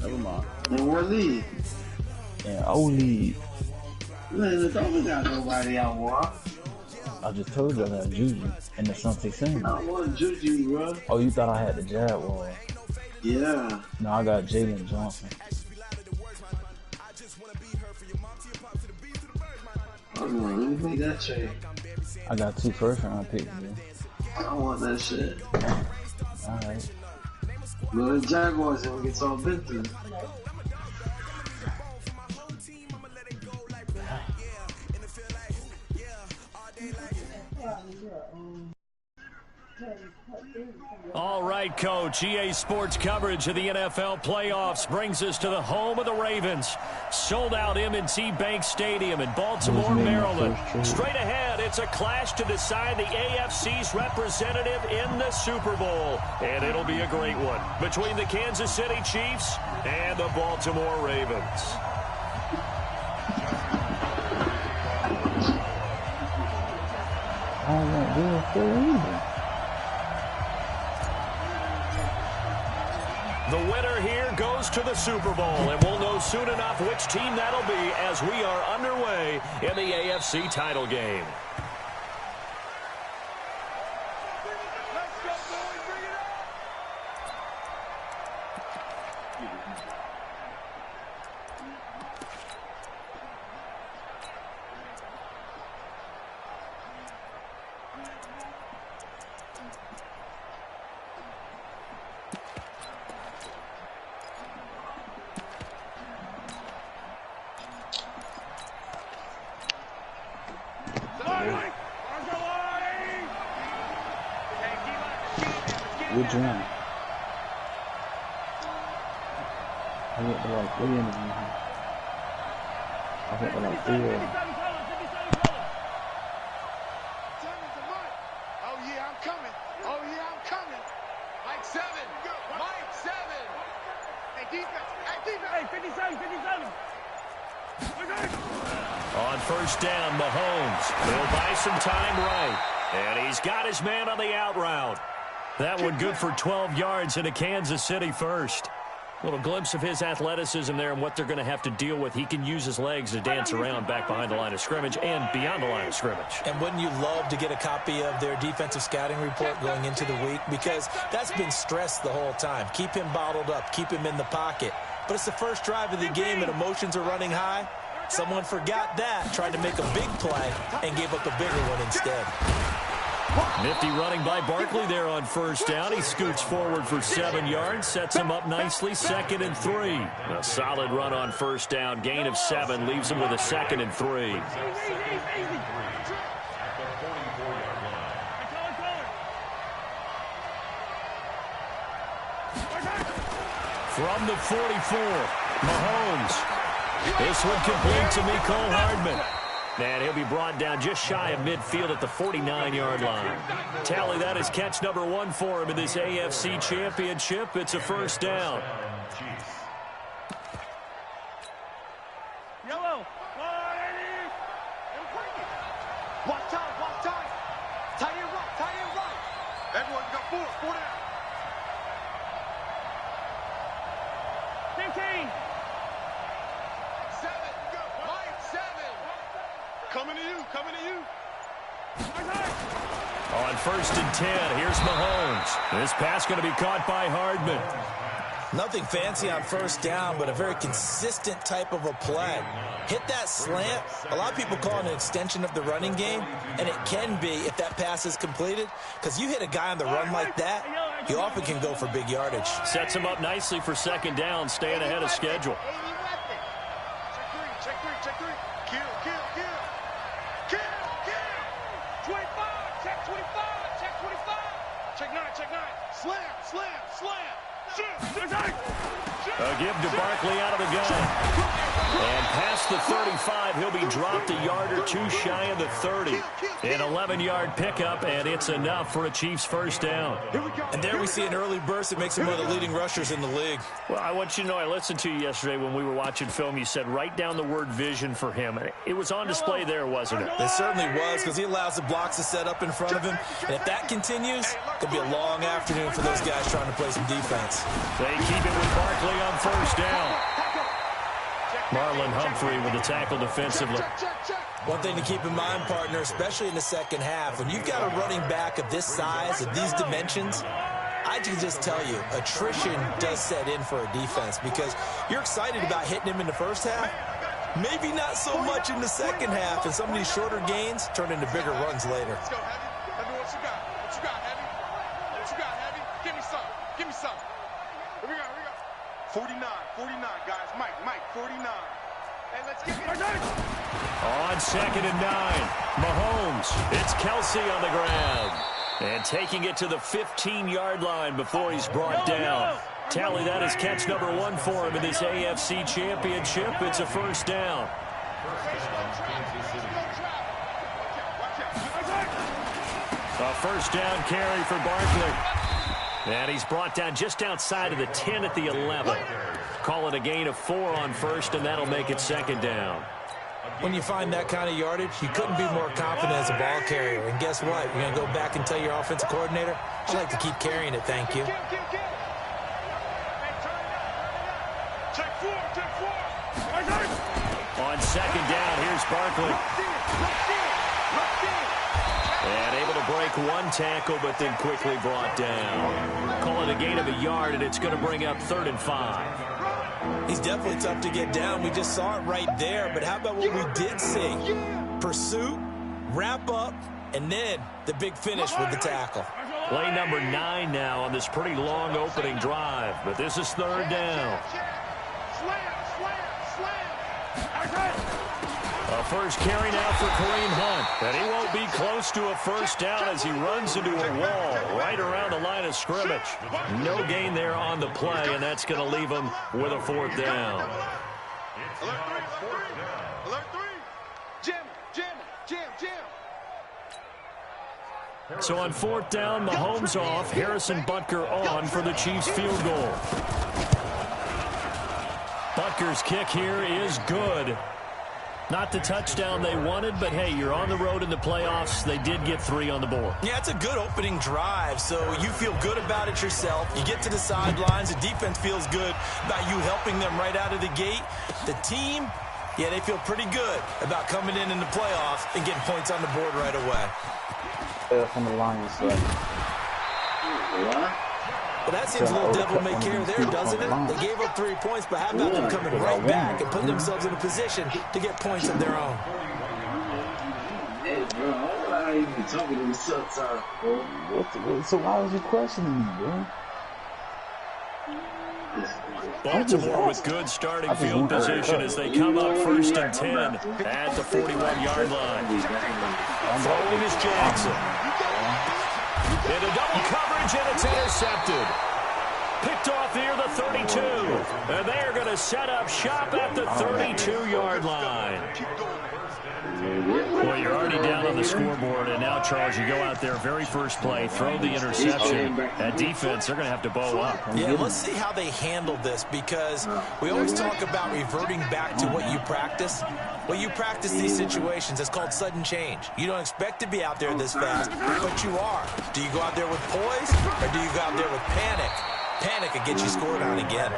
Never mind. In what league? In O League. Man, the Dolphins got nobody I want. I just told you I got Juju and the Asante Samuel. I don't want Juju, bro. Oh, you thought I had the Jaguars? Yeah. No, I got Jalen Johnson. Hold on, let me make that trade. I got 2 first-round picks, man. I don't want that shit. Alright. Go to the Jaguars and we get all been through. All right, Coach. EA Sports coverage of the NFL playoffs brings us to the home of the Ravens. Sold-out M&T Bank Stadium in Baltimore, Maryland. Straight ahead, it's a clash to decide the AFC's representative in the Super Bowl. And it'll be a great one between the Kansas City Chiefs and the Baltimore Ravens. I won't do it for either. The winner here goes to the Super Bowl, and we'll know soon enough which team that'll be as we are underway in the AFC title game. Which one? I went to like 3 interviews. I went to like 3 of them. Oh yeah, I'm coming. Oh yeah, I'm coming. Mike 7. Mike 7. Hey, defense. Hey, defense. Hey, 57. On first down, Mahomes. He'll buy some time right. And he's got his man on the out route. That one good for 12 yards into Kansas City first. A little glimpse of his athleticism there and what they're going to have to deal with. He can use his legs to dance around back behind the line of scrimmage and beyond the line of scrimmage. And wouldn't you love to get a copy of their defensive scouting report going into the week? Because that's been stressed the whole time. Keep him bottled up. Keep him in the pocket. But it's the first drive of the game and emotions are running high. Someone forgot that, tried to make a big play, and gave up a bigger one instead. Nifty running by Barkley there on first down. He scoots forward for 7 yards, sets him up nicely, 2nd and 3. A solid run on first down, gain of 7, leaves him with a 2nd and 3. From the 44, Mahomes. This one complete to Mecole Hardman. And he'll be brought down just shy of midfield at the 49-yard line. Tally, that is catch number 1 for him in this AFC Championship. It's a first down. Yellow. Watch out, watch out. Tight end right, tight end right. Everyone got 4 down. 15. 7, Mike 7. Coming to you, coming to you. On first and 10, here's Mahomes. This pass going to be caught by Hardman. Nothing fancy on first down, but a very consistent type of a play. Hit that slant. A lot of people call it an extension of the running game, and it can be if that pass is completed, because you hit a guy on the run like that, he often can go for big yardage. Sets him up nicely for 2nd down, staying ahead of schedule. Check three. Kill. 25, check 25. Check 9. Slam. A give to Barkley out of the gun. And past the 35, he'll be dropped a yard or 2 shy of the 30. An 11-yard pickup, and it's enough for a Chiefs first down. And there we see an early burst that makes him one of the leading rushers in the league. Well, I want you to know, I listened to you yesterday when we were watching film. You said write down the word vision for him. It was on display there, wasn't it? It certainly was, because he allows the blocks to set up in front of him. And if that continues, it'll be a long afternoon for those guys trying to play some defense. They keep it with Barkley Smiley on first down. Marlon Humphrey with the tackle defensively. One thing to keep in mind, partner, especially in the second half, when you've got a running back of this size, of these dimensions, I can just tell you, attrition does set in for a defense because you're excited about hitting him in the first half. Maybe not so much in the second half, and some of these shorter gains turn into bigger runs later. Let's go, Heavy. Let me what you got. What you got, Heavy? What you got, Heavy? Give me some. Give me some. Here we go. Here we go. 49, guys. Mike, 49. Hey, let's get it. On 2nd and 9, Mahomes. It's Kelsey on the ground. And taking it to the 15-yard line before he's brought down. Tally that is catch number 1 for him in this AFC Championship. It's a first down. A first down carry for Barkley. And he's brought down just outside of the 10 at the 11. Call it a gain of 4 on first, and that'll make it 2nd down. When you find that kind of yardage, you couldn't be more confident as a ball carrier. And guess what? You're going to go back and tell your offensive coordinator, I'd like to keep carrying it, thank you. On 2nd down, here's Barkley. And able to break 1 tackle, but then quickly brought down. Call it a gain of a yard, and it's going to bring up 3rd and 5. He's definitely tough to get down. We just saw it right there. But how about what we did see? Pursuit, wrap up, and then the big finish with the tackle. Play number 9 now on this pretty long opening drive. But this is 3rd down. A first carry now for Kareem Hunt. And he won't be close to a first down as he runs into a wall right around the line of scrimmage. No gain there on the play, and that's going to leave him with a 4th down. Alert 3. Jam. So on 4th down, Mahomes off, Harrison Butker on for the Chiefs field goal. Butker's kick here is good. Not the touchdown they wanted, but hey, you're on the road in the playoffs. They did get 3 on the board. Yeah, it's a good opening drive, so you feel good about it yourself. You get to the sidelines. The defense feels good about you helping them right out of the gate. The team, yeah, they feel pretty good about coming in the playoffs and getting points on the board right away. From the Lions side. Well, that seems a little devil-may-care there, doesn't it? They gave up 3 points, but how about them coming right back and putting themselves in a position to get points of their own? Hey, bro, why are you talking to me sometimes, bro? So why was you questioning me, bro? Baltimore with good starting field position as they come up 1st and 10 at the 41-yard line. Throwing is Jackson. Into double coverage, and it's intercepted. Picked off near the 32. And they are going to set up shop at the 32-yard line. Well, you're already down on the scoreboard, and now, Charles, you go out there, very first play, throw the interception. That defense, they're going to have to bow up. Yeah, let's see how they handle this, because we always talk about reverting back to what you practice. Well, you practice these situations. It's called sudden change. You don't expect to be out there this fast, but you are. Do you go out there with poise, or do you go out there with panic? Panic and get you scored on again.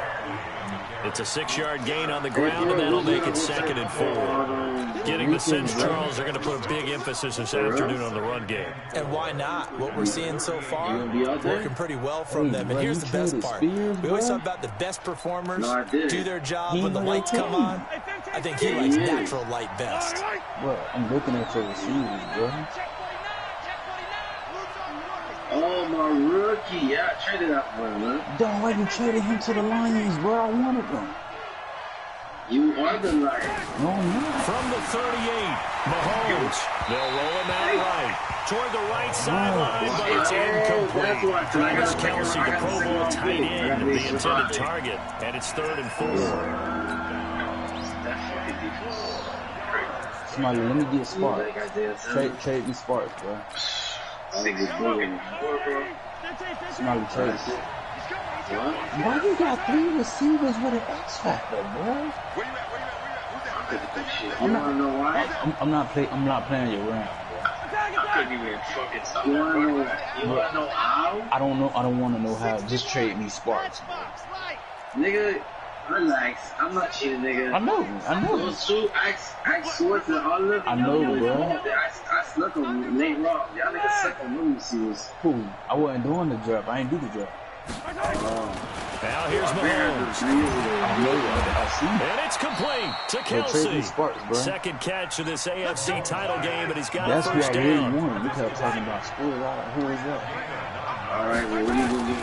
It's a 6-yard gain on the ground, and that'll make it 2nd and 4. Getting the sense, Charles, they're going to put a big emphasis this afternoon on the run game. And why not? What we're seeing so far, working pretty well from them. And here's the best part. We always talk about the best performers do their job when the lights come on. I think he likes natural light best. Well, I'm looking at your receivers, bro. Oh, my rookie. Yeah, I traded that for him, man. Dog, why you traded him to the Lions, bro? I wanted them. You are the Lions. No, I'm not. From the 38, Mahomes. They'll roll him out right. Toward the right sideline, but it's incomplete. Travis Kelsey, the Pro Bowl tight end, the intended target. And it's 3rd and 4. Smiley, let me get Sparks. Trade me Sparks, bro. Smiley, trade. Why you got 3 receivers with an X factor, bro? You wanna know why? I'm not playing your round, bro. I couldn't even fucking stop. You wanna know how? I don't know. I don't want to know how. Just trade me Sparks, bro. Nigga, relax. I'm not cheating, nigga. I know. Those two, I swear to all of I know, bro. I snuck on Nate Rock. Y'all niggas suck on room receivers. Cool. I wasn't doing the drop. I ain't do the drop. Now here's Mahomes. I know. I see. And it's complete to Kelsey. Sparks, bro. Second catch of this AFC title game, and he's got That's a first who I really down. wanted. We kept talking about Spurs. Who is that? All right, well, what are you going to do?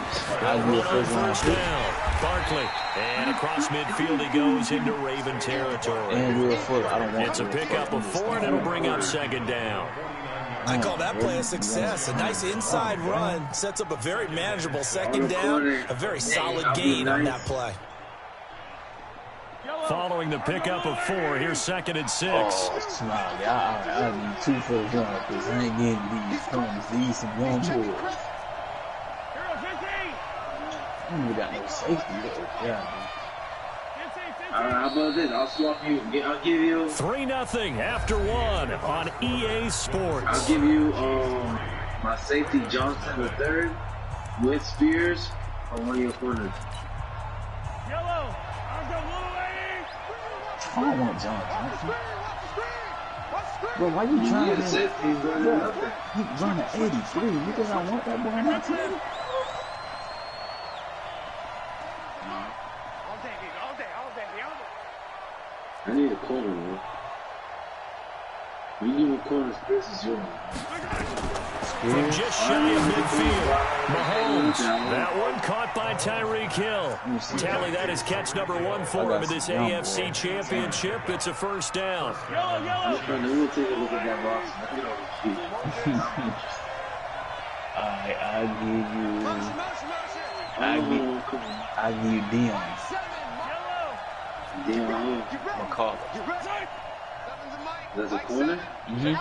I'll do a First down. Barkley. And across midfield he goes into Raven territory. And real foot. I don't want It's a pickup of 4, and it'll bring up second down. I call that play a success. A nice inside run sets up a very manageable second down. A very solid gain on that play. Following the pickup of 4, here's 2nd and 6. Oh, Smiley. I need 2 first down because I ain't getting these points. These some young boys. I ain't even got no safety though. Yeah. How about this? I'll swap you. I'll give you 3-0 after 1 on EA Sports. I'll give you my safety Johnson III with Spears on one of your corners. I don't want John Johnson. Bro, why you trying to safety? He running 83 because I want that boy in that team. I need a corner, man. You need a corner, Spears is yours. From just shy of midfield, Mahomes. That one caught by Tyreek Hill. Tally that is catch number 1 for him in this AFC Championship. It's a first down. I'm trying to take a look at that box. I give you Dion. McCall. That's a corner? Mm-hmm.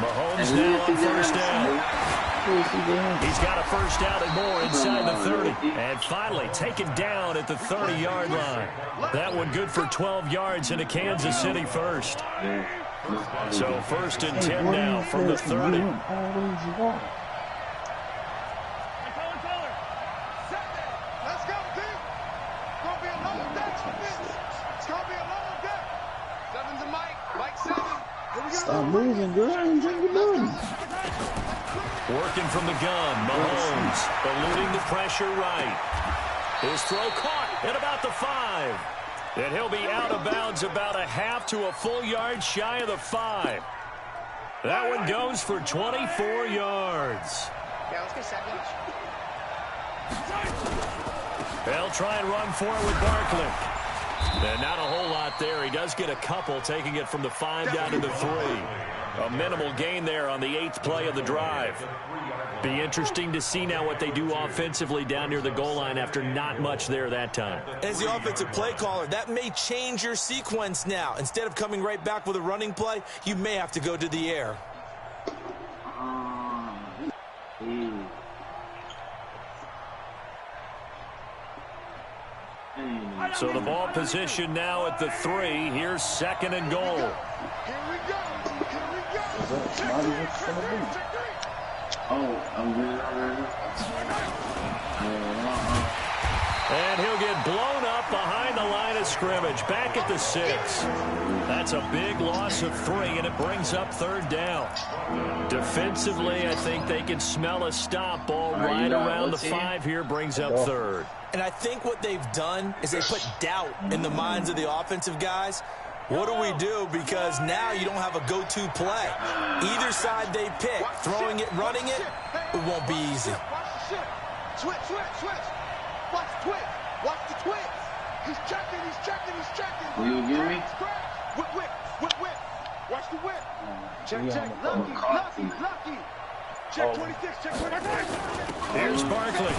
Mahomes now on first down. He's got a first down and more inside the 30. And finally taken down at the 30-yard line. That one good for 12 yards into Kansas City first. So 1st and 10 now from the 30. Stop moving, girl. I ain't drinking nothing. Working from the gun, Mahomes eluding the pressure right. His throw caught at about the 5. And he'll be out of bounds about a half to a full yard shy of the 5. That one goes for 24 yards. Yeah, let's get second. They'll try and run for it with Barkley. And not a whole lot there. He does get a couple, taking it from the 5 down to the 3. A minimal gain there on the 8th play of the drive. Be interesting to see now what they do offensively down near the goal line after not much there that time. As the offensive play caller, that may change your sequence now. Instead of coming right back with a running play, you may have to go to the air. So the ball position now at the 3. Here's 2nd and goal. Here we go. I'm good already. And he'll get blown up behind the line of scrimmage. Back at the 6. That's a big loss of 3, and it brings up 3rd down. Defensively, I think they can smell a stop ball right around the 5 here. Brings up 3rd. And I think what they've done is they put doubt in the minds of the offensive guys. What do we do? Because now you don't have a go-to play. Either side they pick, throwing it, running it, it won't be easy. Switch. Watch the twitch. Watch the twitch. He's checking. Will you give me? Whip. Watch the whip. Check. Lucky. Check 26, check 26. Here's Barkley.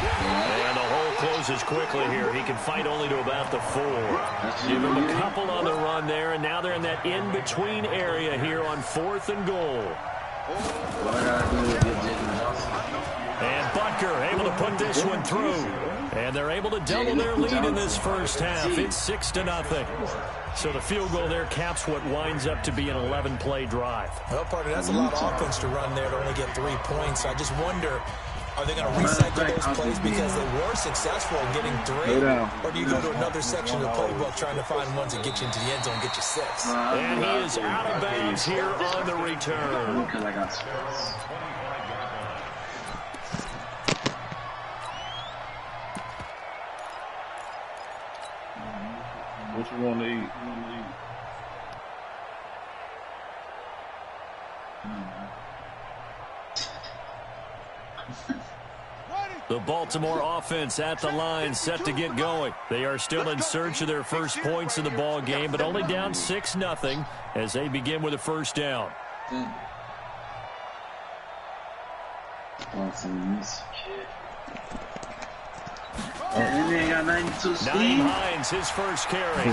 And the hole closes quickly here. He can fight only to about the 4. Give him a couple on the run there, and now they're in that in-between area here on 4th and goal. And Butker able to put this one through. And they're able to double their lead in this first half. It's 6-0. So the field goal there caps what winds up to be an 11-play drive. Well, partner, that's a lot of offense to run there to only get 3 points. I just wonder Are they going to recycle those plays because they were successful in getting 3? Or do you go to another section of the playbook trying to find ones that get you into the end zone and get you 6? And he is out of bounds here on the return. Because I got space. What you want to eat? The Baltimore offense at the line, set to get going. They are still in search of their first points in the ball game, but only down 6-0 as they begin with a first down. And they got 92 speed. Naeem Hines, his first carry.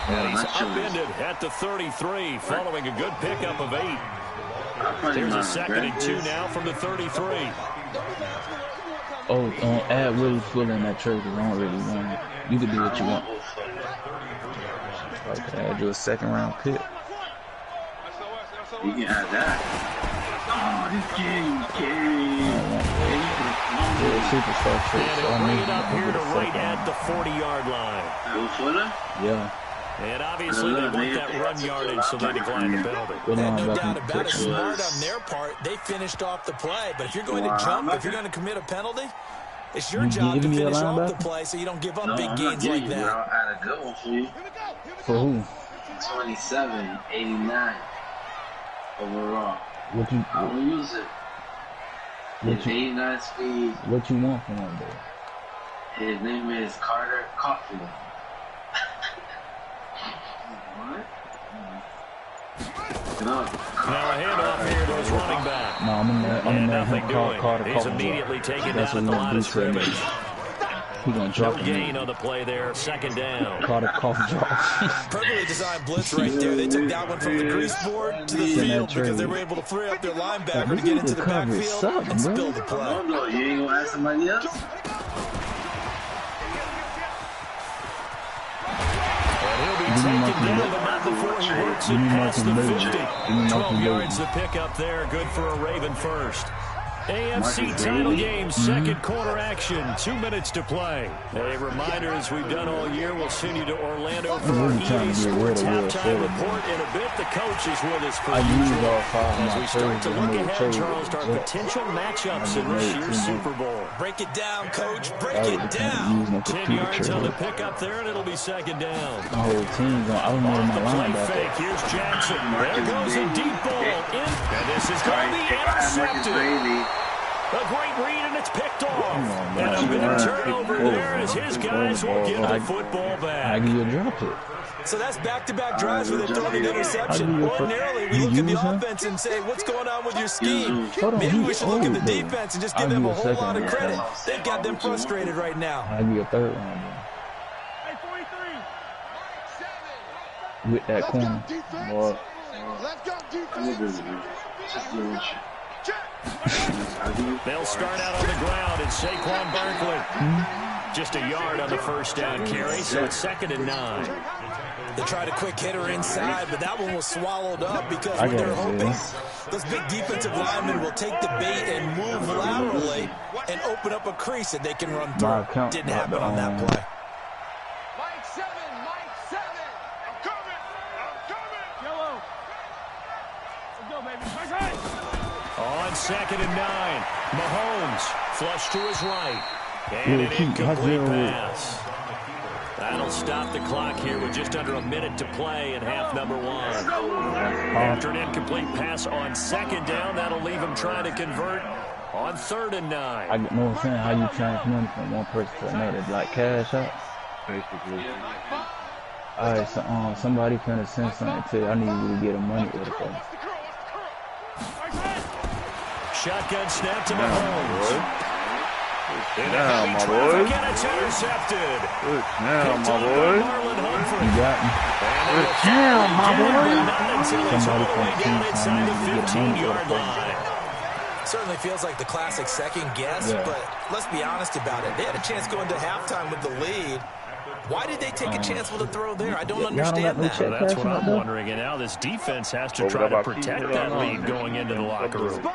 And he's upended at the 33, following a good pickup of 8. There's a 2nd and 2 now from the 33. Oh, add Willie Fuller in that trade. I don't really want it. You can do what you want. Okay, add you a 2nd-round pick. You can add that. Oh, this game, Superstar trade. And he'll bring it up here to right at the 40-yard line. Will Fuller? Yeah. And obviously they want that run yardage, so they decline the penalty. No doubt about it. Smart on their part. They finished off the play. But if you're going to jump, if you're going to commit a penalty, it's your job to finish off the play so you don't give up big gains like that. I'll add a good one for you. For who? 27.89 overall. What you? I will use it. His 89 speed. What you want from him, though? His name is Carter Caulfield. Now a handoff here to his running back. No, I'm gonna let him call Carter. He's immediately taken down at the line of scrimmage. He's gonna drop no gain on the play there. 2nd down. Carter cough drop. Perfectly designed blitz right there. They took that one from the grease board to the field because they were able to free up their linebacker to get into the backfield and spill the play. No, you ain't gonna ask somebody else? Taken down, but not before he works it past the 50. 12 yards to pick up there. Good for a Raven first. AFC title game, 2nd quarter action. 2 minutes to play. A reminder, as we've done all year, we'll send you to Orlando for our EA Sports halftime report. In a bit, the coach is with us for as we start to look ahead, Charles, to our potential matchups in this year's Super Bowl. Break it down, Coach. Break it down. 10 yards on the pickup there, and it'll be 2nd down. The whole team's on. I don't know my line back fake. Here's Jackson. There goes a deep ball in. And this is going to be intercepted. A great read, and it's picked off. And a big turnover there as his guys will give the football back. I give you a drop it. So that's back-to-back drives where they're throwing an interception. Ordinarily, we look at the offense and say, what's going on with your scheme? Maybe we should look at the defense and just give them a whole lot of credit. They've got them frustrated right now. I'll give you a 3rd one. With that corner. Let's go, defense. They'll start out on the ground, and Saquon Barkley just a yard on the first down carry, so it's 2nd and 9. They tried a quick hitter inside, but that one was swallowed up because what they're hoping, those big defensive linemen will take the bait and move laterally and open up a crease that they can run through. Didn't happen on that play. Mike 7. I'm coming. Yellow. Let's go, baby. On 2nd and 9, Mahomes flush to his right. And an incomplete pass. That'll stop the clock here with just under a minute to play in half number 1. After an incomplete pass on 2nd down, that'll leave him trying to convert on 3rd and 9. I know what I'm saying, how you change money from one person to another, like cash out? Basically. Alright, so somebody finna send something to you. I need you to get a money order for me. Shotgun snap to Mahomes. Now, my boy. Again, it's intercepted. Good now, my boy. You got me. Good now, my boy. Somebody from the team telling me to get a money order for me. Certainly feels like the classic second guess, but let's be honest about it. They had a chance going to halftime with the lead. Why did they take a chance with a throw there? I don't understand that. So that's what I'm wondering. And now this defense has to try to protect that lead going into the locker room.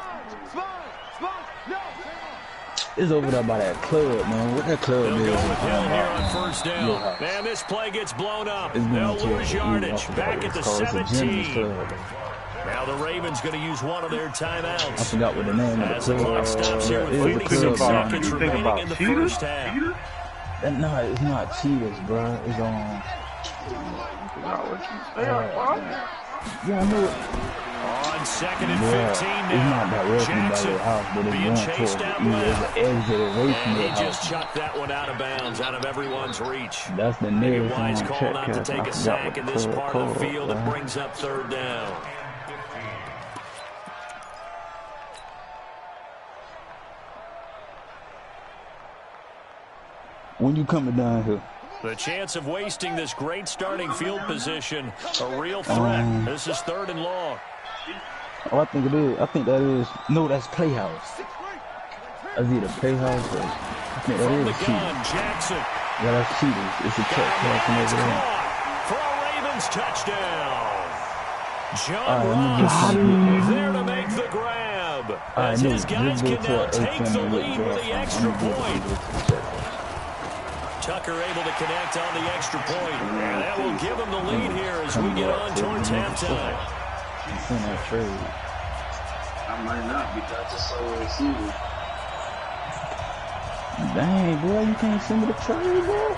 It's over there by that club, man. What that club They'll is? go with Hill here on first down. Yeah. And this play gets blown up. It's They'll going lose to yardage. Back at the 17. Club. Now the Ravens going to use one of their I timeouts. forgot what the name of As the the clock club. stops here with It's the 46 club. seconds You think remaining about in the cheaters? first half. No, it's not Cheetahs, bro. It's on. Yeah, I know it. On second and Yeah, 15 it's not now. directly by Jackson your house, but it's being going chased towards out you. It's left. an exit away from And your he just house. chucked that one out of bounds, out of everyone's reach. That's the Maybe nearest Wise on called check not to catch. take I a forgot sack what in the this club part of the called, field. bro. It brings up third down. When you coming down here? The chance of wasting this great starting field position, a real threat. This is 3rd and long. Oh, I think it is. I think that is. No, that's Playhouse. That's either Playhouse or. I think that From the is gun, Cheetahs. Jackson. Yeah, that's Cheetahs. It's a check catch and It's over there. caught for a Ravens touchdown. John All right, Ross there to make the grab. As no, his guys can now take the and lead with the extra point. Tucker able to connect on the extra point. And that will give him the lead here as we get on towards halftime. You seen that trade? I might not because I just saw a receiver. Dang, boy, you can't send me the trade, bro.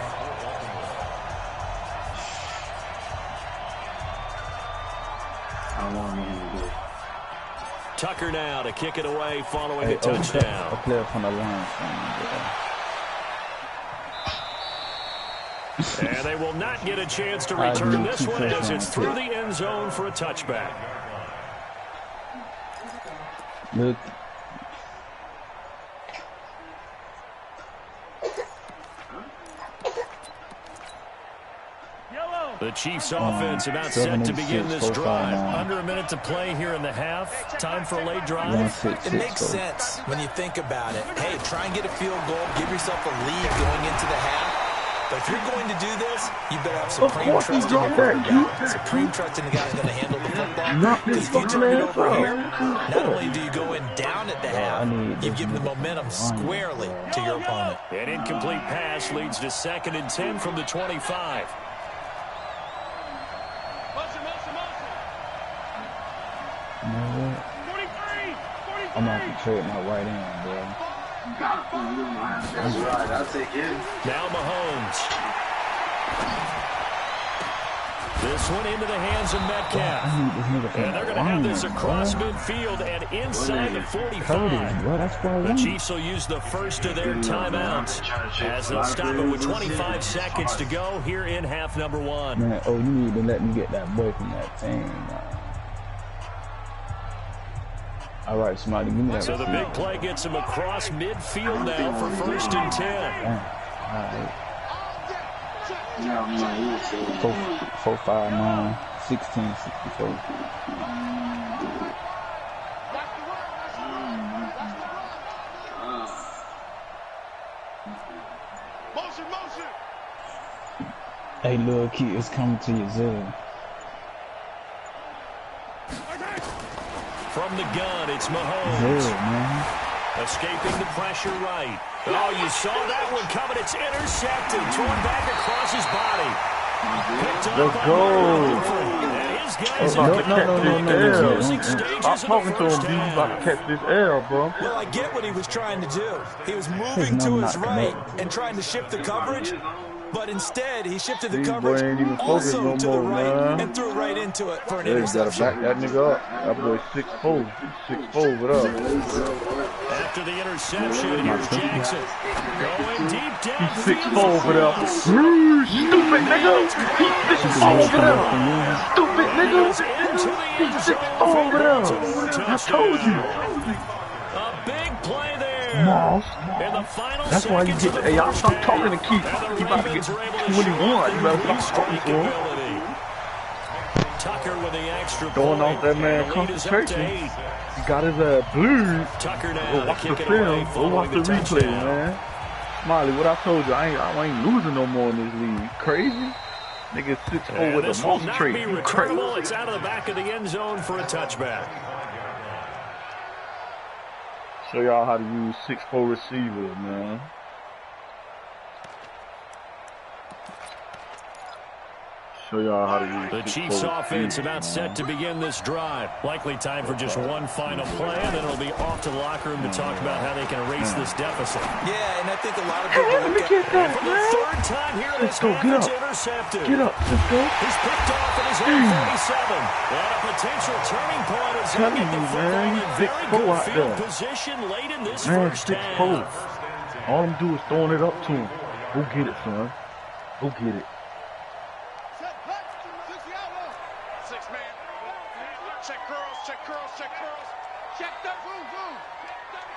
I want him to go. Tucker now to kick it away following Hey, a touchdown. A player from the line. And they will not get a chance to return this one as it's through the end zone for a touchback. Look. The Chiefs offense about set to begin this drive. Under a minute to play here in the half. Time for a late drive. It makes sense when you think about it. Hey, try and get a field goal. Give yourself a lead going into the half. But if you're going to do this, you better have supreme trust in your quarterback. Supreme trust in the guy's going to handle the football. Because if you turn it over here, not only do you go in down at the half, you've given the momentum squarely to your opponent. An incomplete pass leads to 2nd and 10 from the 25. You know what? I'm not going to trade my right hand, bro. That's right. I'll take him. Now Mahomes. This one into the hands of Metcalf. And they're going to have this across midfield and inside the 45. The Chiefs will use the first of their timeouts as they'll stop it with 25 seconds to go here in half number 1. Man, oh, you need to let me get that boy from that team, man. All right, Smiley, give me that. So the big play gets him across midfield now for 1st and 10. All right. 4, 5, 9, 16, 64. Hey, little kid, it's coming to you, Zell. From the gun, it's Mahomes. Zell, man. Escaping the pressure right. Oh, you saw that one coming. It's intercepted. Thrown back across his body. Let's go. And his guys No. closing stages Stop of the talking to him, first dude. He's about to half. catch this L, bro. Well, I get what he was trying to do. He was moving to his right and trying to shift the coverage, but instead he shifted the These coverage boy ain't even focused also no to the more, right man. and threw right into it for an Yeah, you gotta interception. back that nigga up. That boy 6'4". 6'4", what up? After the interception, here's Jackson. Going deep down. He's 6'4", over there. Stupid nigga! He's 6'4", over there. Stupid nigga! He's 6'4", over there. I told you. A big play there. Moss. In the final That's why you seconds get. of the Hey, y'all first stop half, talking to Keith. and the He about to get Ravens are able to 21. show You better their stop talking to him. ability. Tucker with the extra Throwing point, off that man and the lead is up to concentration. 8. He got his blue. Tucker now Go to watch the kick it away film. Go following watch the replay, touchdown. man. Smiley, what I told you, I ain't losing no more in this league. You crazy? Nigga 6'4" And with this a will mouse not trait. be You crazy? returnable. It's out of the back of the end zone for a touchback. Show y'all how to use 6'4" receivers, man. Show y'all how to use the Chiefs offense about set to begin this drive. Likely time for just one final play, and then it'll be off to the locker room to talk about how they can erase this deficit. Yeah, and I think a lot of people look at it. For the third time here, this half is intercepted. Get up, let's go. He's picked off at his own 47. And a potential turning point is he'll get the football in very good field position late in this first half. All I'm doing is throwing it up to him. Go get it, son. Go get it.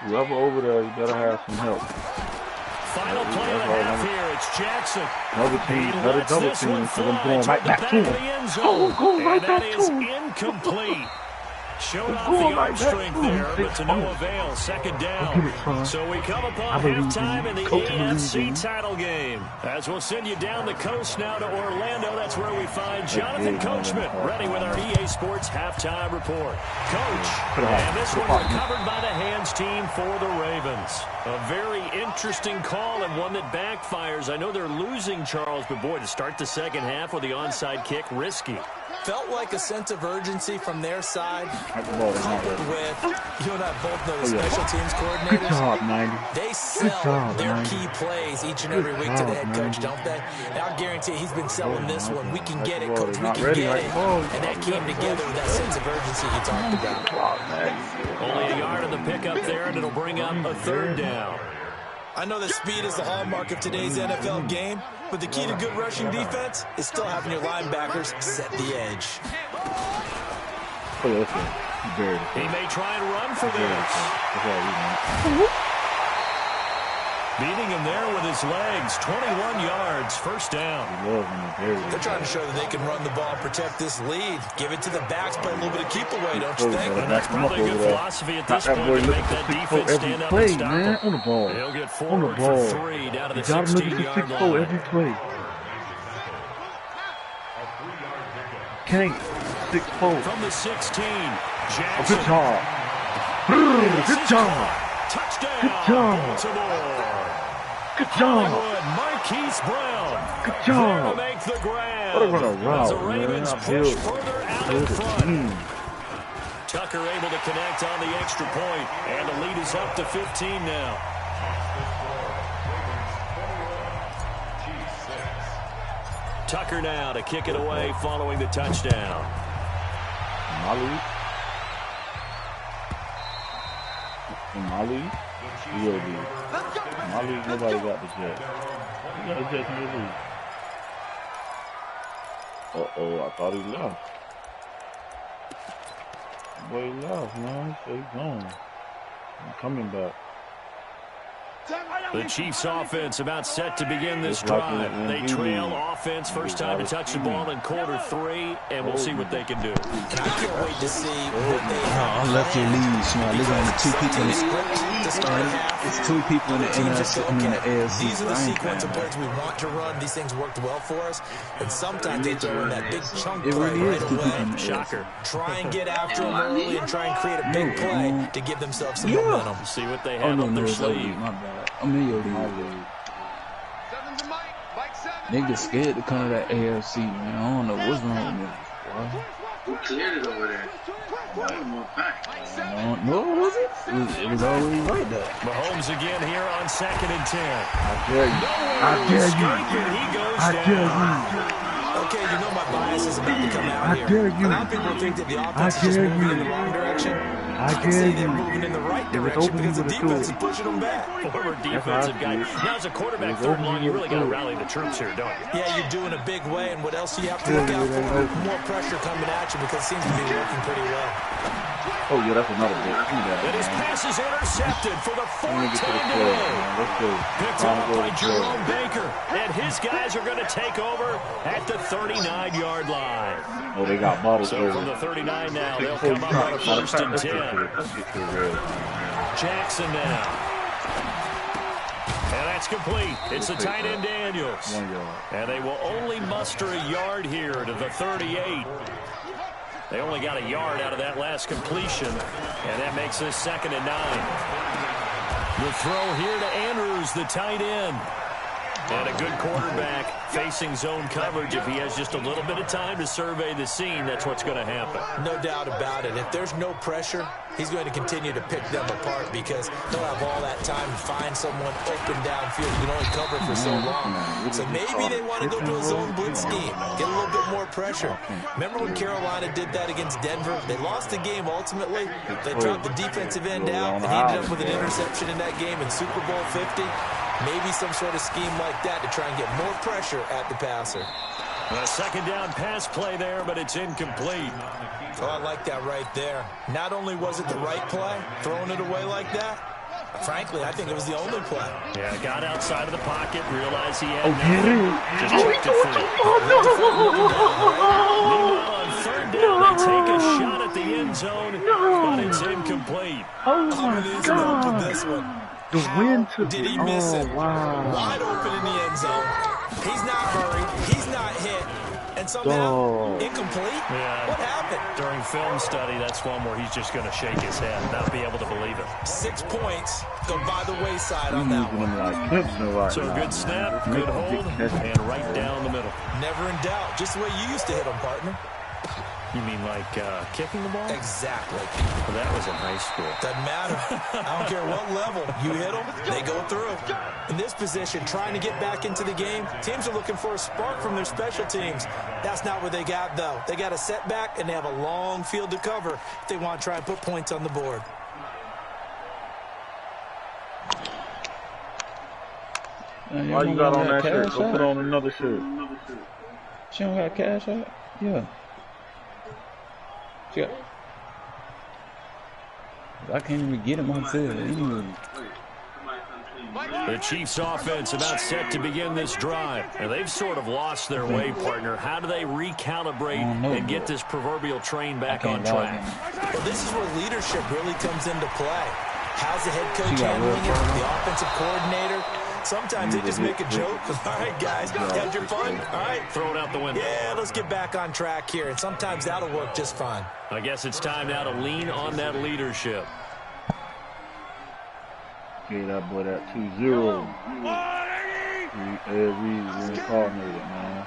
Whoever over there, you better have some help. Final play of the half here. It's Jackson. Double team, another double team, because I'm going right back to him. Oh, going right back to him. That is incomplete. Showed off the arm strength there, but to no avail. Second down. So we come upon halftime in the AFC title game. As we'll send you down the coast now to Orlando, that's where we find Jonathan Coachman, ready with our EA Sports halftime report. Coach, and this one recovered by the hands team for the Ravens. A very interesting call and one that backfires. I know they're losing Charles, but boy, to start the second half with the onside kick, risky. Felt like a sense of urgency from their side, coupled with, you and I both know the special teams coordinators. Good job, 90. They sell their key plays each and every week to the head coach, don't they? And I'll guarantee he's been selling this one. We can get it, coach, we can get it. And that came together with that sense of urgency you talked about. Only a yard of the pickup there, and it'll bring up a third down. I know that speed is the hallmark of today's NFL game, but the key to good rushing defense is still having your linebackers set the edge. He may try and run for this. Beating him there with his legs. 21 yards, first down. They're trying to show that they can run the ball, protect this lead. Give it to the backs, play a little bit of keep away, don't you think? And that's probably a good philosophy at this point to make that defense stand up and stop him. On the ball. He'll get forward for 3 down to the 16-yard line. Every play. Can't 6-4. From the 16, Jackson. Good job. Good job. Touchdown, Good job. Baltimore. Good job. Marquise Brown. Good job. There to make the grab. What a run around, as the Ravens push further out in front. Tucker able to connect on the extra point, and the lead is up to 15 now. Tucker now to kick it away following the touchdown. Smiley. Nobody got the jet. You got the jet in the lead. Uh-oh, I thought he left. Boy, he left, man. So he's gone. I'm coming back. The Chiefs offense about set to begin this drive. They trail offense first time to touch the ball in quarter 3, and we'll see what they can do. And I can't wait to see what they have. I left your lead, Smiley. There's only 2 people in the It's 2 people in the NFC. I mean the AFC. These are the sequence of plays we want to run. These things worked well for us. And sometimes they throw in that big chunk play right away. Shocker. Try and get after them early and try and create a big play to give themselves some momentum. See what they have up their sleeve. My bad. I'm in your league. Niggas scared to come to that AFC, man. I don't know what's wrong with me. Who cleared it over there? No, was it? It was already right there. Mahomes again here on 2nd and 10. I dare you. I dare you. Okay, you know my bias is about to come out here. I dare you. A lot of people think that the offense is just moving in the wrong direction. I dare they're moving in the right direction because the defense is pushing them back. Former defensive guy. Now as a quarterback, third line, you really got to rally the troops here, don't you? Yeah, you do in a big way, and what else do you have to look out for? More pressure coming at you because it seems to be working pretty well. Oh, yeah, that's another big. And his pass is intercepted for the 4th time today. Let's go. Picked up by Jerome Baker. And his guys are going to take over at the 39-yard line. Oh, they got bottles. So from the 39 now, they'll come up on a 1st and 10. Jackson now. And that's complete. It's the tight end Daniels. 1 yard. And they will only muster a yard here to the 38. They only got a yard out of that last completion, and that makes this 2nd and 9. The throw here to Andrews, the tight end. And a good quarterback facing zone coverage. If he has just a little bit of time to survey the scene, that's what's going to happen. No doubt about it. If there's no pressure, he's going to continue to pick them apart because he'll have all that time to find someone open downfield. You can only cover for so long. So maybe they want to go to a zone blitz scheme, get a little bit more pressure. Remember when Carolina did that against Denver? They lost the game ultimately. They dropped the defensive end out, and he ended up with an interception in that game in Super Bowl 50. Maybe some sort of scheme like that to try and get more pressure at the passer. A second down pass play there, but it's incomplete. Oh, I like that right there. Not only was it the right play, throwing it away like that, frankly, I think it was the only play. Yeah, got outside of the pocket, realized he had just checked it free. Meanwhile, on third down, they take a shot at the end zone, but it's incomplete. Oh, my God. This one. The wind took Did he miss it? Wow. Wide open in the end zone. He's not hurried. He's not hit. And somehow, incomplete? Yeah. What happened? During film study, that's one where he's just going to shake his head and not be able to believe it. 6 points go by the wayside on that one. So a good snap, good hold, and right down the middle. Never in doubt. Just the way you used to hit them, partner. You mean like kicking the ball? Exactly. Well, that was in high school. Doesn't matter. I don't care what level. You hit them, they go through. In this position, trying to get back into the game, teams are looking for a spark from their special teams. That's not what they got, though. They got a setback, and they have a long field to cover if they want to try and put points on the board. Why you got on that shirt? Go put on another shirt. She don't got cash out? Yeah. She got... I can't even get him on field. The Chiefs offense about set to begin this drive. And they've sort of lost their way, partner. How do they recalibrate and get this proverbial train back on track? Well, this is where leadership really comes into play. How's the head coach handling it? The offensive coordinator? Sometimes they just make a joke. All right, guys, had your fun? All right. Throw it out the window. Yeah, let's get back on track here. And sometimes that'll work just fine. I guess it's time now to lean on that leadership. Get that boy that 2-0. Reincarnated, man.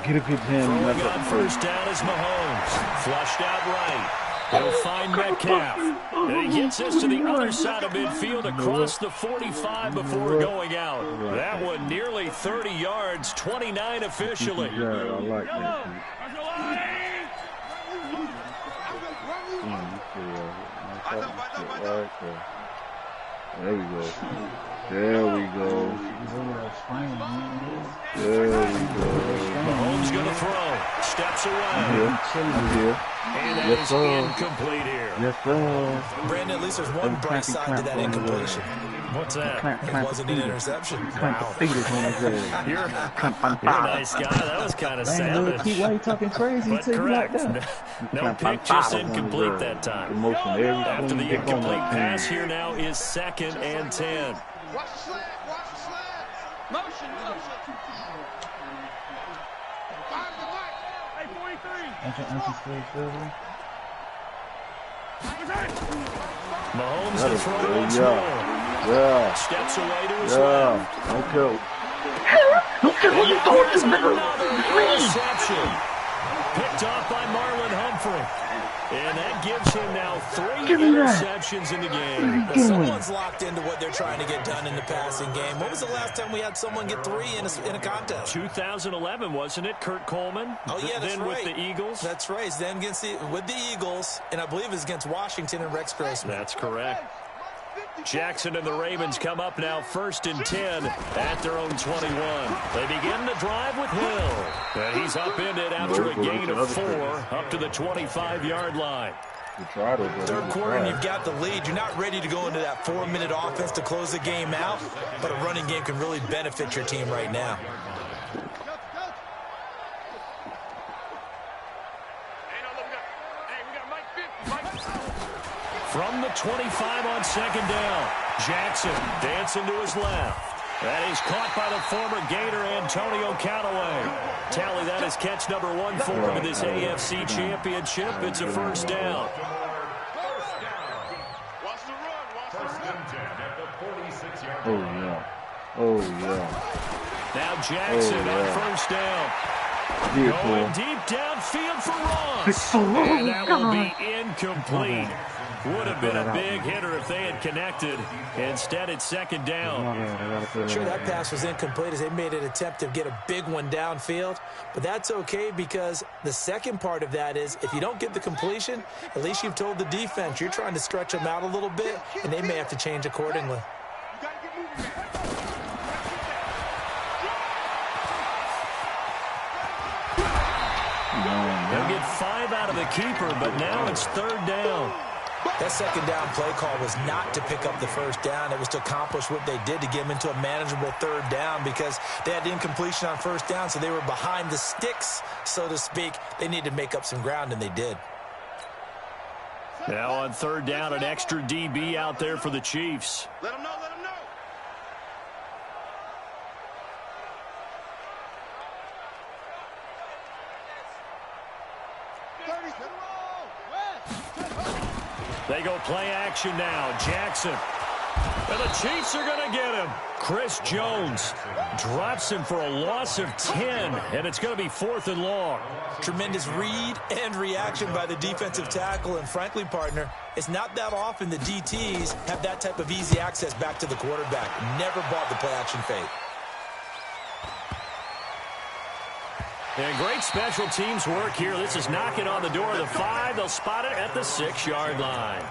Get a good hand. On first down is Mahomes. Flushed out right. He'll find Metcalf. And he gets us to the other side of midfield across the 45 before going out. That one nearly 30 yards, 29 officially. Yeah, I like that. There we go. There we go. There we go. Mahomes going to throw. Steps away. I'm here. And that is incomplete here. Yes, sir. Brandon, at least there's one bright side to that incompletion. What's that? It wasn't an interception. Wow. You're a nice guy. That was kind of savage. Why are you talking crazy? But correct. No pick, just incomplete that time. After the incomplete pass, here now is 2nd and 10. Watch the slant. Watch the slant. Motion. Find the mic. Hey, 43. Mahomes to throw once more. Yeah. Steps away to his left. Okay. Interception. Picked off by Marlon Humphrey. And that gives him now 3 interceptions in the game. Well, someone's locked into what they're trying to get done in the passing game. When was the last time we had someone get 3 in a contest? 2011, wasn't it? Kurt Coleman. Oh, yeah, that's then right. With the Eagles. That's right. Then with the Eagles, and I believe it's against Washington and Rex Grossman. That's correct. Jackson and the Ravens come up now 1st and 10 at their own 21. They begin to drive with Hill. And he's upended after a gain of 4 up to the 25-yard line. Third quarter and you've got the lead. You're not ready to go into that 4-minute offense to close the game out, but a running game can really benefit your team right now. From the 25 on 2nd down, Jackson dancing to his left. That is caught by the former Gator Antonio Callaway. Tally, that is catch number 1 for him in this AFC Championship. It's a first down. Oh, yeah. Oh, yeah. Now Jackson on first down. Going deep downfield for Ross. And that will be incomplete. Would have been a big hitter if they had connected. Instead, it's second down. Sure, that pass was incomplete as they made an attempt to get a big one downfield. But that's okay because the second part of that is if you don't get the completion, at least you've told the defense you're trying to stretch them out a little bit, and they may have to change accordingly. They'll get 5 out of the keeper, but now it's third down. That second down play call was not to pick up the first down. It was to accomplish what they did to get them into a manageable third down because they had incompletion on first down, so they were behind the sticks, so to speak. They needed to make up some ground, and they did. Now on third down, an extra DB out there for the Chiefs. Let them know, let them know. They go play action now. Jackson. And the Chiefs are going to get him. Chris Jones drops him for a loss of 10, and it's going to be 4th and long. Tremendous read and reaction by the defensive tackle, and frankly, partner, it's not that often the DTs have that type of easy access back to the quarterback. Never bought the play action fake. And great special teams work here. This is knocking on the door of the 5. They'll spot it at the 6-yard line.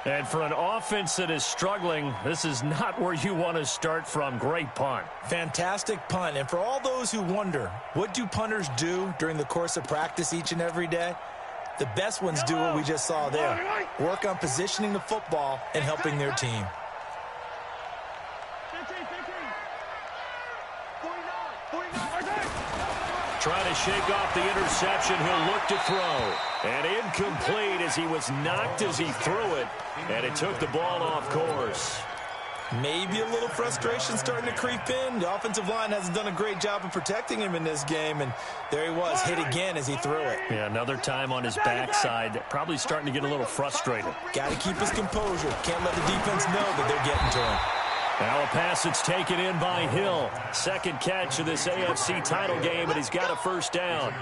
And for an offense that is struggling, this is not where you want to start from. Great punt. Fantastic punt. And for all those who wonder, what do punters do during the course of practice each and every day? The best ones do what we just saw there. Work on positioning the football and helping their team. Trying to shake off the interception. He'll look to throw. And incomplete as he was knocked as he threw it. And it took the ball off course. Maybe a little frustration starting to creep in. The offensive line hasn't done a great job of protecting him in this game. And there he was, hit again as he threw it. Yeah, another time on his backside. Probably starting to get a little frustrated. Got to keep his composure. Can't let the defense know that they're getting to him. Now a pass that's taken in by Hill. Second catch of this AFC title game, and he's got a first down.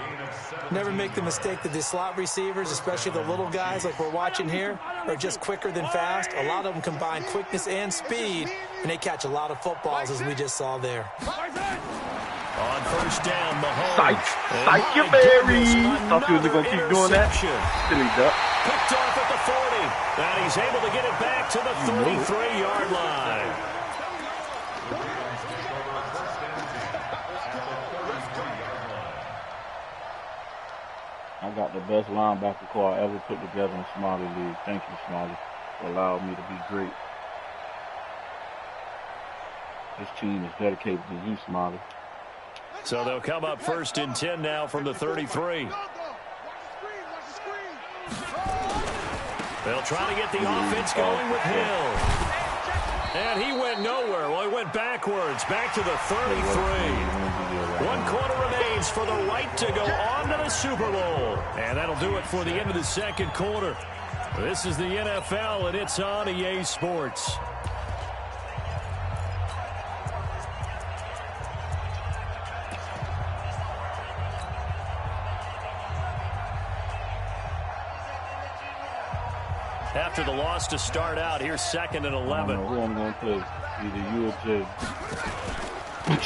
Never make the mistake that the slot receivers, especially the little guys like we're watching here, are just quicker than fast. A lot of them combine quickness and speed, and they catch a lot of footballs, as we just saw there. On first down, Mahomes. Psych you, Barry. Thought he was going to keep doing that. Silly duck. Picked off at the 40. And he's able to get it back to the 33-yard line. I got the best linebacker core I ever put together in Smiley League. Thank you, Smiley, for allowing me to be great. This team is dedicated to you, Smiley. So they'll come up first and 10 now from the 33. They'll try to get the offense going with Hill. And he went nowhere. Well, he went backwards, back to the 33. 1 quarter remains for the right to go on to the Super Bowl. And that'll do it for the end of the second quarter. This is the NFL, and it's on EA Sports. After the loss to start out, here's 2nd and 11. I don't know who I'm going to play. Either you or Jay.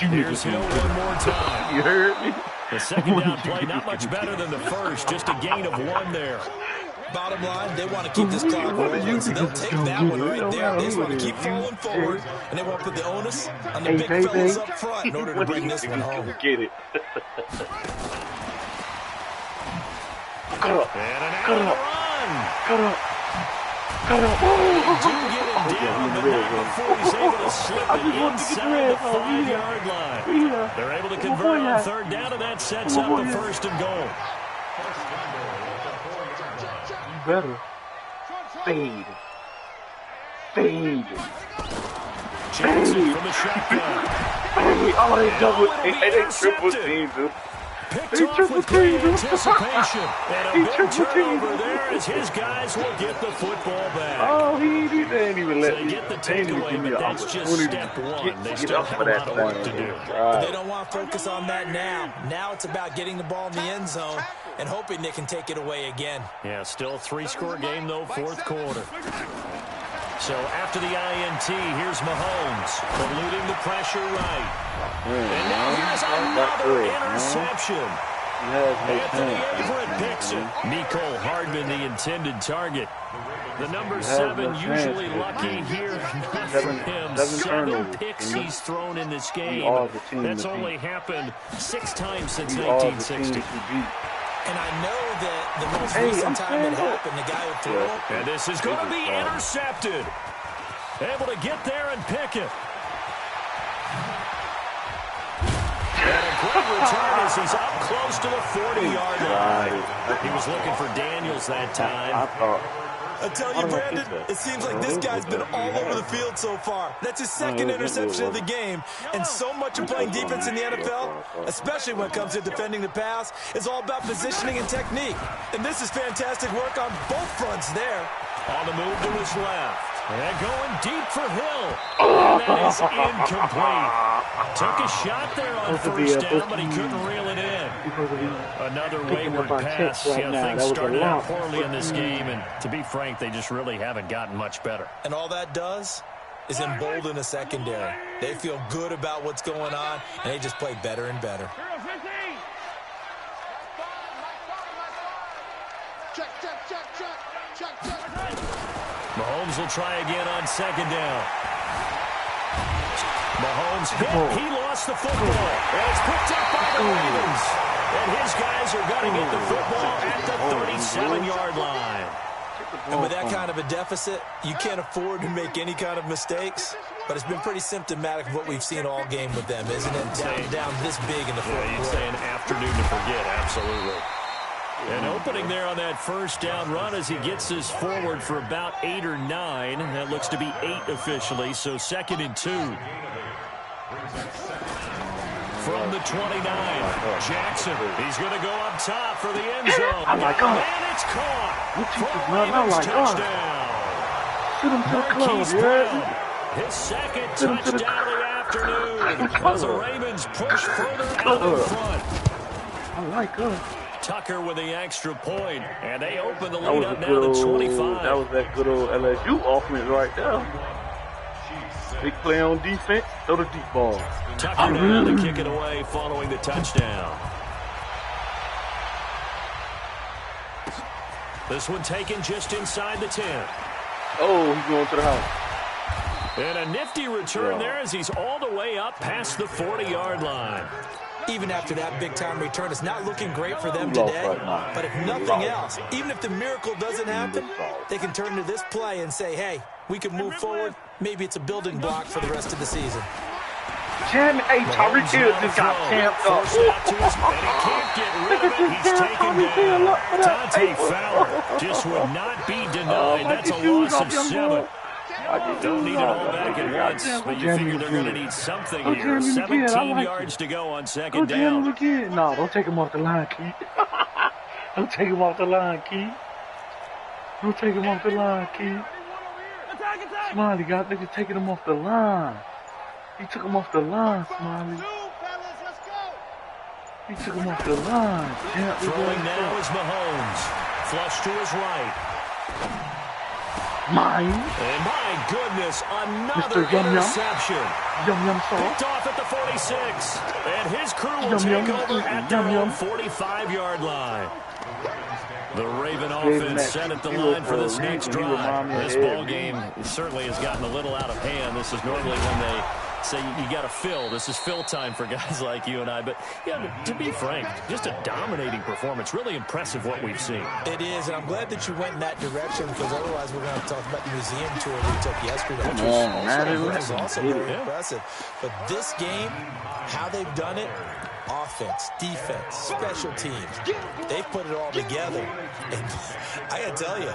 Here's Hill one more time. You heard me? The second down play, not much better than the first. Just a gain of 1 there. Bottom line, they want to keep this clock rolling, so they'll take that one right there. They just want to keep falling forward, and they want to put the onus on the big fellas up front in order to bring this one home. Get it. And an out run. Cut up. Do get him down, but not before he's able to slip it inside the 5-yard line. They're able to convert on third down, and that sets up the 1st and goal. You better fade. Jackson from the shotgun. Oh, they double. They triple Intercepted. team, dude. Picked He off triple with great team. anticipation. And a He big triple team. turnover there as his guys will get the football back. Oh, he didn't even let They me. get the They didn't even takeaway, give me but the that's just opportunity step to one. They get still up have for a that lot of work to thing. do. But they don't want to focus on that now. Now it's about getting the ball in the end zone and hoping they can take it away again. Yeah, still a 3-score game, though, fourth quarter. So after the INT, here's Mahomes, eluding the pressure right. And now here's another interception. Anthony Averett picks it. Nicole Hardman, the intended target. The number 7 usually lucky here. Not for him. 7 picks he's thrown in this game. That's only happened 6 times since 1960. And I know that the most recent time it happened, the guy who threw it. And this is going to be intercepted. Able to get there and pick it. And a great return as he's up close to the 40-yard line. He was looking for Daniels that time. I tell you, Brandon, it seems like this guy's been all over the field so far. That's his second interception of the game. And so much of playing defense in the NFL, especially when it comes to defending the pass, is all about positioning and technique. And this is fantastic work on both fronts there. On the move to his left. And going deep for Hill. And that is incomplete. Took a shot there on first down, but he couldn't reel it in. Another wayward pass. Things started out poorly in this game, and to be frank, they just really haven't gotten much better. And all that does is embolden the secondary. They feel good about what's going on, and they just play better and better. Mahomes will try again on second down. Mahomes hit. He lost the football. And it's picked up by the Ravens. And his guys are going to get the football at the 37-yard line. And with that kind of a deficit, you can't afford to make any kind of mistakes. But it's been pretty symptomatic of what we've seen all game with them, isn't it? Down this big in the fourth quarter. You'd say an afternoon to forget, absolutely. An opening there on that first down run as he gets this forward for about 8 or 9. That looks to be 8 officially, so 2nd and 2. From the 29, Jackson. He's going to go up top for the end zone. Oh my God. And it's caught. Oh my God. Touchdown. Marquise Brown. His second touchdown of the afternoon. As the Ravens push further out in front. I like us. Tucker with the extra point, and they open the lead up now to 25. That was that good old LSU offense right there. They play on defense, throw the deep ball. Tucker now to kick it away following the touchdown. This one taken just inside the 10. Oh, he's going to the house. And a nifty return there as he's all the way up past the 40-yard line. Even after that big-time return, it's not looking great for them today. But if nothing else, even if the miracle doesn't happen, they can turn to this play and say, hey, we can move forward. Maybe it's a building block for the rest of the season. Hey, Tyreek Hill just got camped up. Forced out to his, and he can't get rid of it. He's taken down. Dante Fowler just would not be denied. That's a loss of 7. Don't need it all back at once, but you figure they're going to need something here. 17 yards to go on second down. No, don't take him off the line, Keith. Don't take him off the line, Keith. Don't take him off the line, Keith. Smiley got niggas taking him off the line. He took him off the line, Smiley. He took him off the line. Throwing now is Mahomes. Flush to his right. Mine. And my goodness, another Mr. Yum Yum. interception. Yum Yum sauce. Picked off at the 46. And his crew will take over at their own 45-yard line. The Raven offense set at the line for this next drive. This ball game certainly has gotten a little out of hand. This is normally when they say you got to fill. This is fill time for guys like you and I. But yeah, to be frank, just a dominating performance. Really impressive what we've seen. It is, and I'm glad that you went in that direction because otherwise we're going to talk about the museum tour we took yesterday, which was also very impressive. But this game, how they've done it, offense, defense, special teams, they've put it all together. And I got to tell you,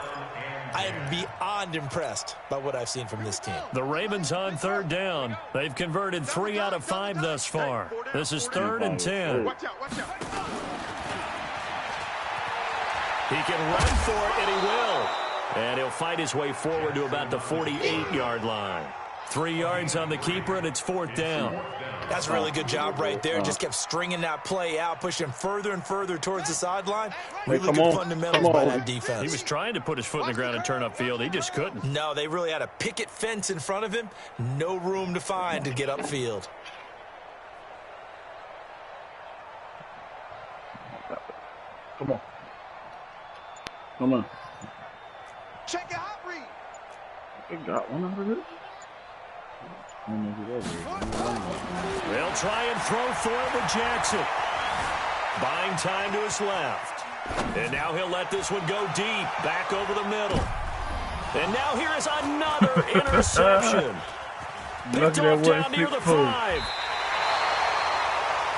I am beyond impressed by what I've seen from this team. The Ravens on third down. They've converted 3 out of 5 thus far. This is 3rd and 10. Watch out, watch out. He can run for it, and he will. And he'll fight his way forward to about the 48-yard line. 3 yards on the keeper, and it's 4th down. That's a really good job right there. Just kept stringing that play out, pushing further and further towards the sideline. Really good fundamentals by that defense. He was trying to put his foot in the ground and turn upfield. He just couldn't. No, they really had a picket fence in front of him. No room to find to get upfield. Come on. Come on. Check it out, read. They got one out of this. They'll try and throw for it with Jackson. Buying time to his left. And now he'll let this one go deep, back over the middle. And now here is another interception. Picked off down near the 5.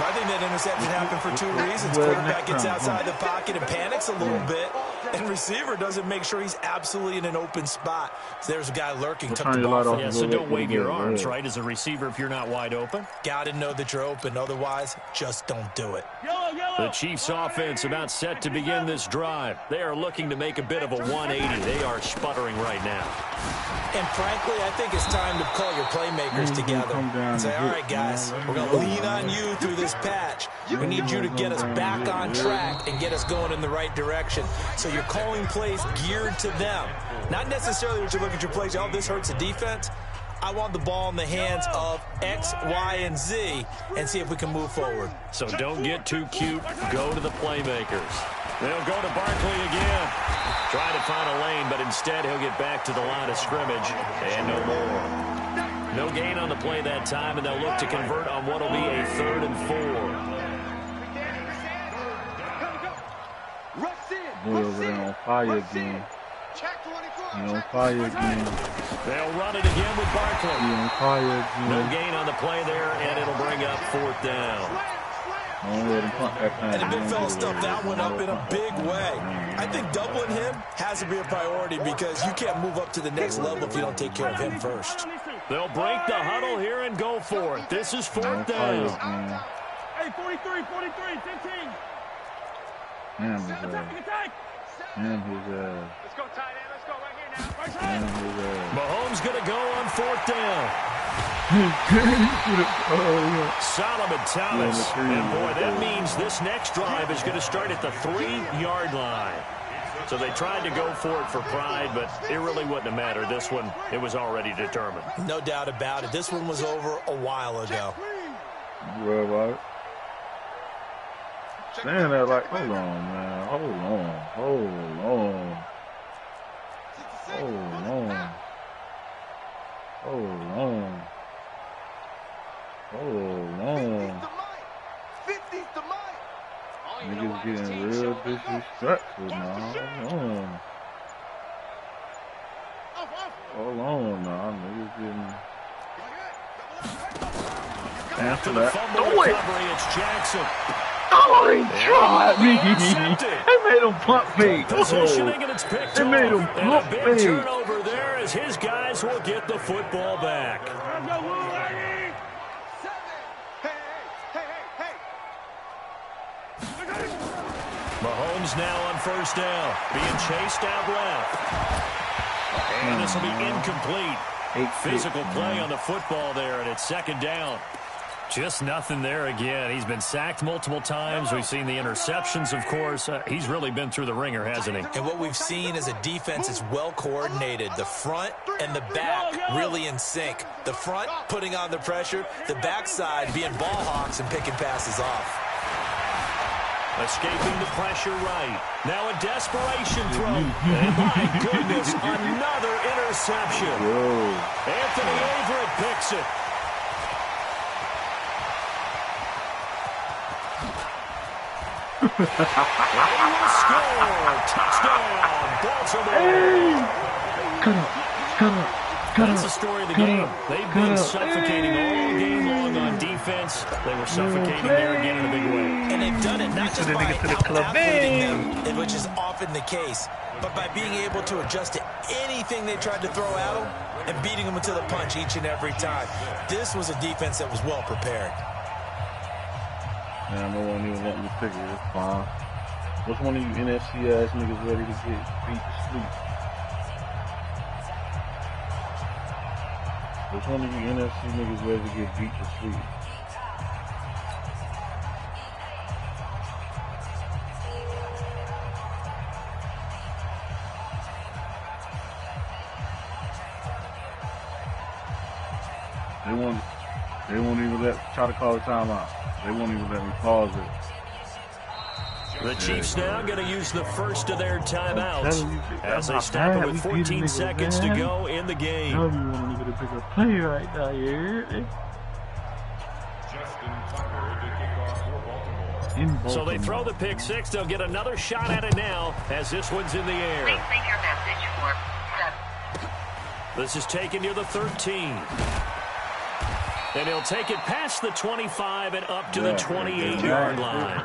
I think that interception happened for 2 reasons. Quarterback gets outside the pocket and panics a little bit, and receiver doesn't make sure he's absolutely in an open spot. So there's a guy lurking, took the ball from him. Yeah, so don't wave your arms, right, as a receiver if you're not wide open. Got to know that you're open. Otherwise, just don't do it. The Chiefs offense about set to begin this drive. They are looking to make a bit of a 180. They are sputtering right now. And frankly, I think it's time to call your playmakers together and say, all right, guys, we're going to lean on you through this patch. We need you to get us back on track and get us going in the right direction. So you're calling plays geared to them. Not necessarily what you look at your plays, oh, this hurts the defense. I want the ball in the hands of X, Y, and Z and see if we can move forward. So don't get too cute. Go to the playmakers. They'll go to Barkley again. Try to find a lane, but instead he'll get back to the line of scrimmage and no more. No gain on the play that time, and they'll look to convert on what will be a 3rd and 4. Boy over there on fire again. He on fire again. They'll run it again with Barkley. He on fire again. No gain on the play there, and it'll bring up 4th down. And the big fella stuffed that one up in a big way. I think doubling him has to be a priority because you can't move up to the next level if you don't take care of him first. They'll break the huddle here and go for it. This is 4th down. Hey, 43, 43, 15. Damn his ass. Damn his ass. Let's go tight end. Let's go right here now. Right Damn side. his ass. Mahomes going to go on 4th down. Solomon Thomas. And boy, that means this next drive is going to start at the 3-yard line. So they tried to go for it for pride, but it really wouldn't have mattered. This one, it was already determined. No doubt about it. This one was over a while ago. Well, right. Saying that like, hold on, man. Hold on. Hold on. Hold on. Hold on. Hold on. Niggas getting real disrespectful now. Hold on. Hold on now. Niggas getting... After the fumble recovery, it's Jackson. Oh, they tried me. They made him pump me. Positioning, and it's picked They made him off. And a pump big me. turnover there as his guys will get the football back. Mahomes now on 1st down, being chased out left. And this will be incomplete. Physical play on the football there, and it's 2nd down. Just nothing there again. He's been sacked multiple times. We've seen the interceptions, of course. He's really been through the ringer, hasn't he? And what we've seen is a defense is well coordinated. The front and the back really in sync. The front putting on the pressure, the backside being ball hawks and picking passes off. Escaping the pressure right. Now a desperation throw. And my goodness, another interception. Whoa. Anthony Averett picks it. And he will score. Touchdown, Baltimore. Hey! Cut up. That's the story of the game. They've been suffocating all game long on defense. They were suffocating there again in a big way. And they've done it not just by out-athleting them, which is often the case, but by being able to adjust to anything they tried to throw at them and beating them to the punch each and every time. This was a defense that was well prepared. Man, no one even let me pick it. It's fine. Which one of you NFC ass niggas ready to get beat to sleep? Which one of you NFC niggas ready to get beat to sleep? They won't even try to call the timeout. They won't even let me pause it. The Chiefs now going to use the first of their timeouts as they stop it with 14 seconds to go in the game. Tell me when to pick a play right now, you hear it? So they throw the pick six. They'll get another shot at it now as this one's in the air. Please leave your message for 7. This is taken near the 13. And he'll take it past the 25 and up to the 28-yard line.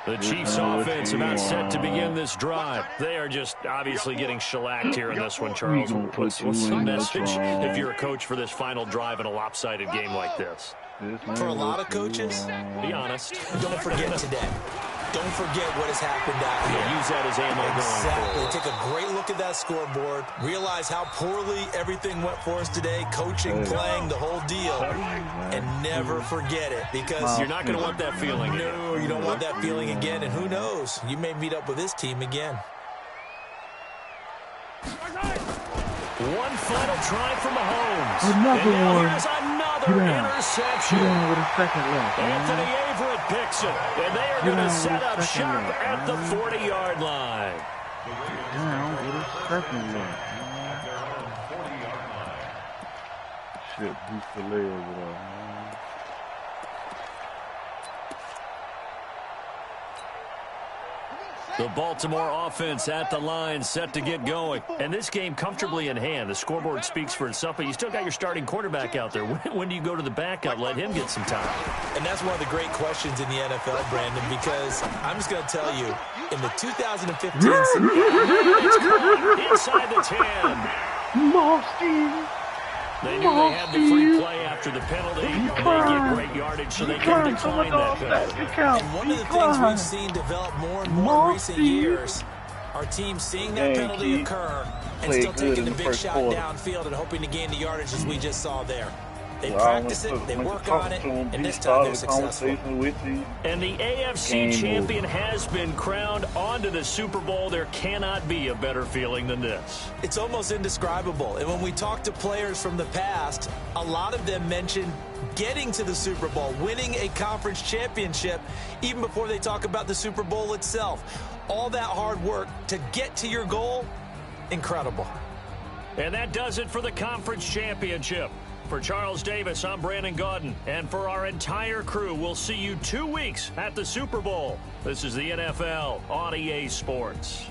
The Chiefs offense about set to begin this drive. They are just obviously getting shellacked here in this one, Charles. What's the message if you're a coach for this final drive in a lopsided game like this? For a lot of coaches, be honest. Don't forget today. Don't forget what has happened out here. Use that as ammo exactly. going forward. Take a great look at that scoreboard. Realize how poorly everything went for us today. Coaching, playing, the whole deal. And never forget it, because you're not going to want that feeling again. No, you don't want that feeling again. And who knows? You may meet up with this team again. One final try from Mahomes. Another one. Here's another interception. With a second left. Anthony Averett picks it, and they are going to set up shop at the 40-yard line. Down with a second left. Shit, boost the leg over there, man. The Baltimore offense at the line, set to get going. And this game comfortably in hand. The scoreboard speaks for itself, but you still got your starting quarterback out there. When do you go to the backup? Let him get some time. And that's one of the great questions in the NFL, Brandon, because I'm just going to tell you, in the 2015 season, inside the 10. Mosty. They knew they had the free play after the penalty. They get great yardage, so they can decline that penalty. And one of the things we've seen develop more and more in recent years, our team seeing that penalty occur and still taking the big shot downfield and hoping to gain the yardage as we just saw there. They practice it, they work on it, and this time they're successful. And the AFC champion has been crowned onto the Super Bowl. There cannot be a better feeling than this. It's almost indescribable. And when we talk to players from the past, a lot of them mention getting to the Super Bowl, winning a conference championship, even before they talk about the Super Bowl itself. All that hard work to get to your goal, incredible. And that does it for the conference championship. For Charles Davis, I'm Brandon Gaudin. And for our entire crew, we'll see you 2 weeks at the Super Bowl. This is the NFL on EA Sports.